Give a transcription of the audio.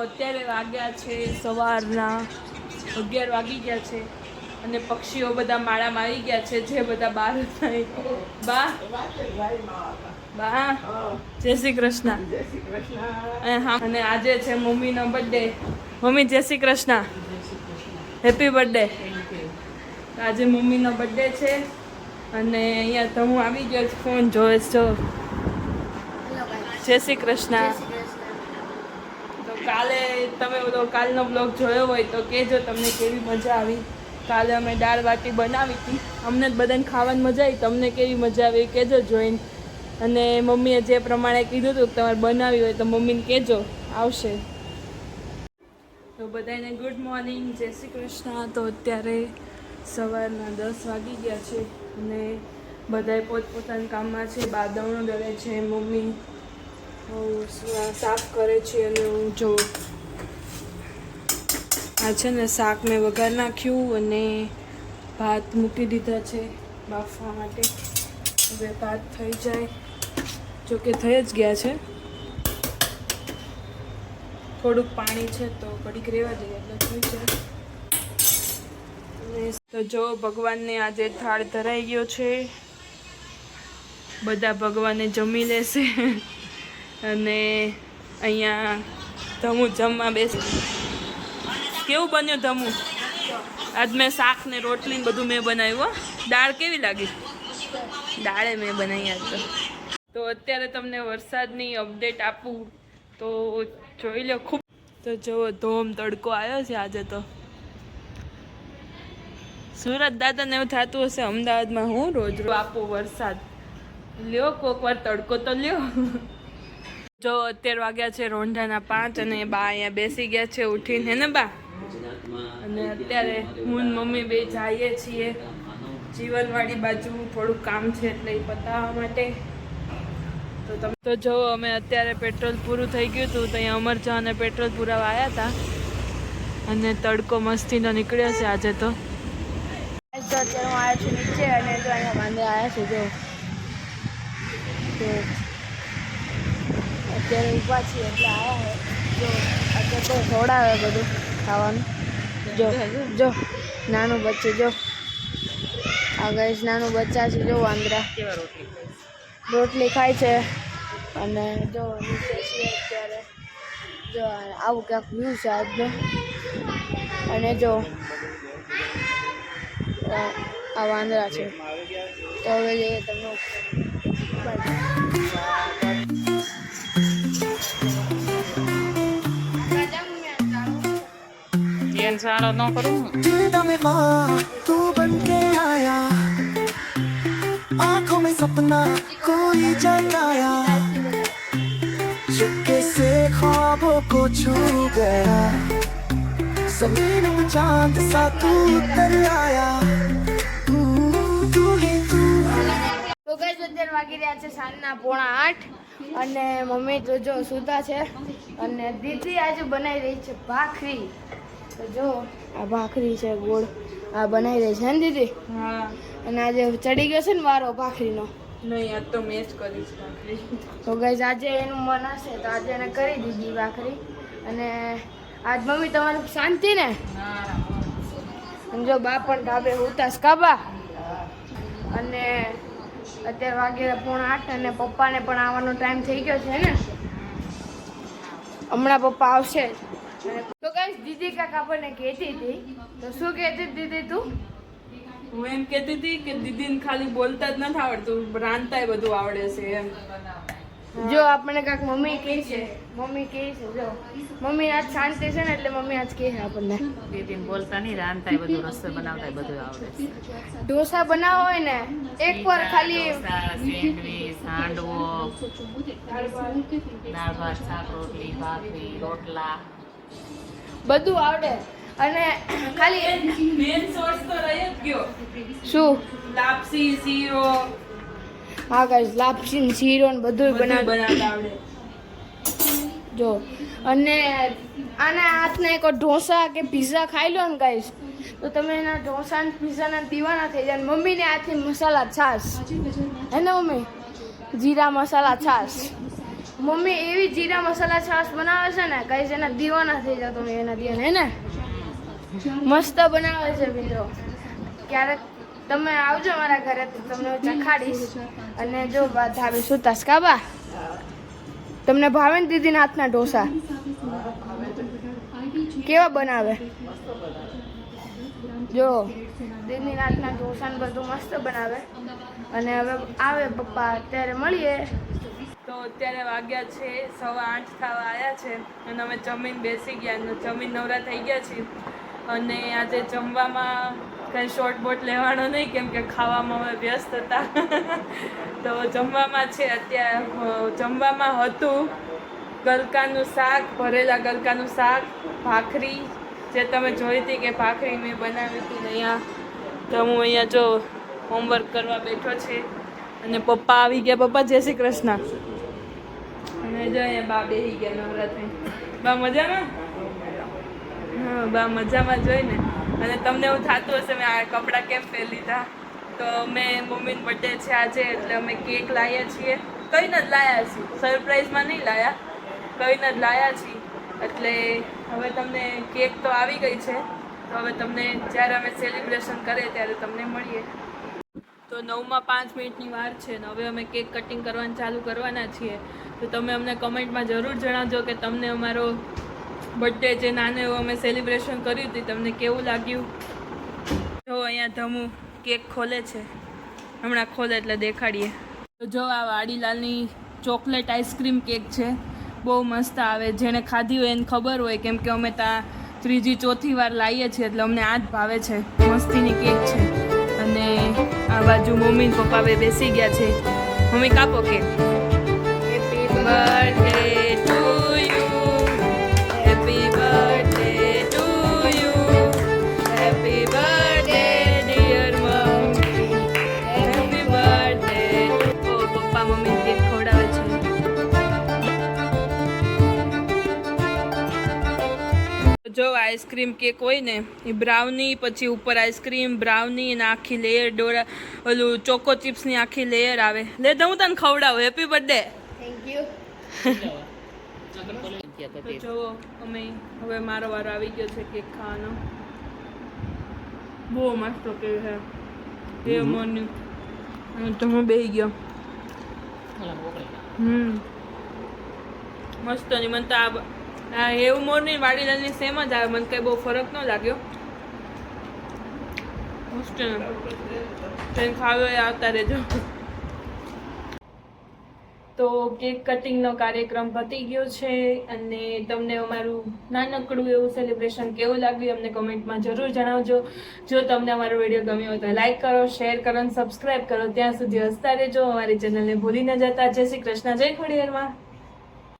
અત્યારે વાગ્યા છે સવારના 11 વાગી ગયા છે અને પક્ષીઓ બધા માળામાં આવી ગયા છે જે બધા બહાર હતા. બા જય શ્રી કૃષ્ણ. હા, અને આજે છે મમ્મીનો બર્થડે. મમ્મી જય શ્રી કૃષ્ણ, હેપી બર્થડે. આજે મમ્મીનો બર્થડે છે અને અહીંયા તો હું આવી ગયો ફોન જોવે છો. જય શ્રી કૃષ્ણ. તો કાલે તમે બધો કાલનો બ્લોગ જોયો હોય તો કહેજો તમને કેવી મજા આવી. કાલે અમે દાળ બાટી બનાવી હતી, અમને બધાને ખાવાની મજા આવી. તમને કેવી મજા આવી કહેજો જોઈને. અને મમ્મીએ જે પ્રમાણે કીધું હતું કે તમારે બનાવી હોય તો મમ્મીને કહેજો, આવશે. તો બધાને ગુડ મોર્નિંગ, જય શ્રી કૃષ્ણ. તો અત્યારે સવારના 10 વાગી ગયા છે અને બધાએ પોતપોતાના કામમાં છે. બા દવણો દળે છે, મમ્મી સાફ કરે છે અને હું જો આ છે ને શાક મેં વઘાર નાખ્યું અને ભાત મૂકી દીધા છે બાફવા માટે. હવે ભાત થઈ જાય, જોકે થઈ જ ગયા છે. થોડુંક પાણી છે તો ઘડીક રહેવા દઈએ એટલે થઈ જાય. તો જો ભગવાનને આજે થાળ ધરાઈ ગયો છે, બધા ભગવાને જમી લેશે અને અહીંયા ધમુ જમવા બેસે. કેવું બન્યું ધમુ? આજ મેં શાક ને રોટલી બધું મેં બનાવ્યું. દાળ કેવી લાગી? દાળે મેં બનાવી આજ તો અત્યારે તમને વરસાદની અપડેટ આપું તો જોઈ લો. ખૂબ તો જો ધોમ તડકો આવ્યો છે આજે. તો સુરત દાદાને એવું થતું હશે અમદાવાદમાં હું રોજ આપો વરસાદ લ્યો, કોક વાર તડકો તો લ્યો. જો અત્યારે વાગ્યા છે રોંઢાના 5 અને બા અહીંયા બેસી ગયા છે ઉઠીને, હે ને બા? અને અત્યારે હું મમ્મી બે જઈએ છીએ જીવનવાડી બાજુ. થોડુંક કામ છે એટલે એ પતાવવા માટે. તો તમે તો જો અમે અત્યારે પેટ્રોલ પૂરું થઈ ગયું હતું તો અહીંયા અમરજા અને પેટ્રોલ પુરાવા આવ્યા હતા અને તડકો મસ્તીનો નીકળ્યો છે આજે. તો અત્યારે હું આવ્યા છું નીચે અને જો અહીંયા વાંદરા આવ્યા છે. જો અત્યારે ઊભા છીએ એટલે આવ્યા છે. જો અત્યારે તો ખવડાવે બધું ખાવાનું. જો જો નાનું બચ્ચું, જો આ ગઈશ નાનું બચ્ચા છે. જો વાંદરા રોટલી ખાય છે અને જો નીચે છીએ અત્યારે. જો આવું ક્યાંક વ્યૂ છે આજનો. અને જો આ વાંદરા છે. તો હવે જઈએ તમને सारा ना करूं तू बन के आया आंखों में सपना कोई जगाया चुपके से ख्वाबों को छू गया ज़मीन में चांद सा तू उतर आया तू ही तू. તો ગાઈસ અત્યારે વાગી રહ્યા છે સાંજના 7:45 અને મમ્મી તો જો સુતા છે અને દીદી આજે બનાવી રહી છે ભાખરી. તો જો આ ભાખરી છે ગોળ, આ બનાવી રહી છે ને દીદી? હા. અને આજે ચડી ગયો છે ને વારો ભાખરીનો? નહીં, આજ તો મેં જ કરીશ ભાખરી. તો ગાઈસ આજે એનું મન હશે તો આજે એને કરી દીધી ભાખરી. અને આજ મમ્મી તમારું શાંતિ ને? હા. જો બા પણ ધાબે ઉતાસ કાબા. અને અત્યારે વાગ્યા 7:45 અને પપ્પાને પણ આવવાનો ટાઈમ થઈ ગયો છે ને? હમણાં પપ્પા આવશે. તો ગાઈસ દીદી કાક આપણને કહેતી હતી, તો શું કહેતી દીદી તું? હું એમ કહેતી હતી કે દીદીને ખાલી બોલતા જ નથી આવડતું, રાંધતાય બધું આવડે છે એમ. જો આપણને કાક મમ્મી કહે છે, મમ્મી કહે છે. જો મમ્મી આજ શાંતિ છે ને એટલે મમ્મી આજ કહે છે આપણને દીદીને બોલતા નહીં, રાંધતાય બધું, રસોઈ બનાવતાય બધું આવડે છે. ઢોસા બનાવો હોય ને એકવાર ખાલી સેન્ડવીચ, હાંડવો, દાળ ભાત, શાક રોટલી, ભાખરી, રોટલા બધું આવડે. અને ખાલી મેન સોર્સ તો રહી જ ગયો. શું? લાપસી, શીરો. હા ગાઈસ, લાપસી ને શીરો ને બધું બનાવતા આવડે. જો અને આના હાથના એક ઢોસા કે પિઝા ખાઈ લો ને ગાઈસ તો તમે એના ઢોસા ને પિઝાના દીવાના થઈ જાય. મમ્મીને હાથની મસાલા છાશ, હે ને મમ્મી? જીરા મસાલા છાશ મમ્મી એવી જીરા મસાલા છાશ બનાવે છે ને કઈ જેના દીવાના થઈ જાવ તમે એના દીવાના હે ને મસ્ત બનાવે છે મિત્રો. ક્યારેક તમે આવજો મારા ઘરે તો તમને હું ચખાડીશ. અને જો ભાભી સુતાસ કાબા તમને ભાવે ને દીદીના હાથના ઢોસા કેવા બનાવે? જો દીદીના હાથના ઢોસા ને બધું મસ્ત બનાવે. અને હવે આવે પપ્પા ત્યારે મળીએ. તો અત્યારે વાગ્યા છે 8:15 થવા આવ્યા છે અને અમે જમીન બેસી ગયા, જમીન નવરા થઈ ગયા છીએ. અને આજે જમવામાં કંઈ શોર્ટ બોટ લેવાનો નહીં, કેમ કે ખાવામાં અમે વ્યસ્ત હતા. તો જમવામાં છે અત્યારે જમવામાં હતું ગલકાનું શાક, ભરેલા ગલકાનું શાક, ભાખરી જે તમે જોઈ હતી કે ભાખરી મેં બનાવી હતી ને અહીંયા. તો હું અહીંયા જો હોમવર્ક કરવા બેઠો છે અને પપ્પા આવી ગયા. પપ્પા જય શ્રી કૃષ્ણ. અને જો અહીંયા બા બેસી ગયા નવરાત્રી. બા મજામાં? હા બા મજામાં જોઈને. અને તમને એવું થતું હશે મેં આ કપડાં કેમ પહેરી લીધા, તો મેં મમ્મીનો બર્થડે છે આજે એટલે અમે કેક લાવ્યા છીએ. કઈને જ લાવ્યા છીએ, સરપ્રાઈઝમાં નહીં લાવ્યા, કઈને જ લાવ્યા છીએ. એટલે હવે તમને કેક તો આવી ગઈ છે, તો હવે તમને જ્યારે અમે સેલિબ્રેશન કરીએ ત્યારે તમને મળીએ. તો 9:05 વાર છે ને હવે અમે કેક કટિંગ કરવાનું ચાલુ કરવાના છીએ. તો તમે અમને કમેન્ટમાં જરૂર જણાવજો કે તમને અમારો બર્થડે જે નાનો એવો અમે સેલિબ્રેશન કર્યું હતું તમને કેવું લાગ્યું. જો અહીંયા ધમુ કેક ખોલે છે, હમણાં ખોલે એટલે દેખાડીએ. તો જો આ વાડીલાલની ચોકલેટ આઈસ્ક્રીમ કેક છે, બહુ મસ્ત આવે. જેણે ખાધી હોય એને ખબર હોય, કેમ કે અમે ત્યાં 3જી 4થી વાર લાવીએ છીએ એટલે અમને આ જ ભાવે છે. મસ્તીની કેક છે. અને આ બાજુ મમ્મી પપ્પા બે બેસી ગયા છે. મમ્મી કાપો cake. Happy birthday to you, happy birthday to you, happy birthday dear mummy, happy birthday. ઓ પપ્પા મમ્મી કેક ખવડાવે છે. જો આઈસ્ક્રીમ કેક હોય ને એ બ્રાઉની, પછી ઉપર આઈસ્ક્રીમ, બ્રાઉની અને આખી લેયર ડોરા ઓલું ચોકો ચિપ્સની આખી લેયર આવે. લે તો હું તને ખવડાવું. Happy birthday. Thank you. તો જો અમે હવે મારો વારો આવી ગયો છે કેક ખાવાનો. બહુ મસ્ત કેક છે એ મોર્નિંગ. તો હું બેસી ગયો. મસ્ત ની મને તો આ એવું મોરની વાડીલાલની સેમ જ આવે. મને કંઈ બહુ ફરક ન લાગ્યો. મસ્ત ને ખાવ્યો એ આવતા રહેજો. તો કેક કટિંગનો કાર્યક્રમ પતી ગયો છે અને તમને અમારું નાનકડું એવું સેલિબ્રેશન કેવું લાગ્યું અમને કમેન્ટમાં જરૂર જણાવજો. જો તમને અમારો વિડીયો ગમ્યો હોય તો લાઈક કરો, શેર કરો અને સબસ્ક્રાઈબ કરો. ત્યાં સુધી હસતા રહેજો. અમારી ચેનલને ભૂલી ન જતા. જય શ્રી કૃષ્ણ, જય ખોડિયારમાં.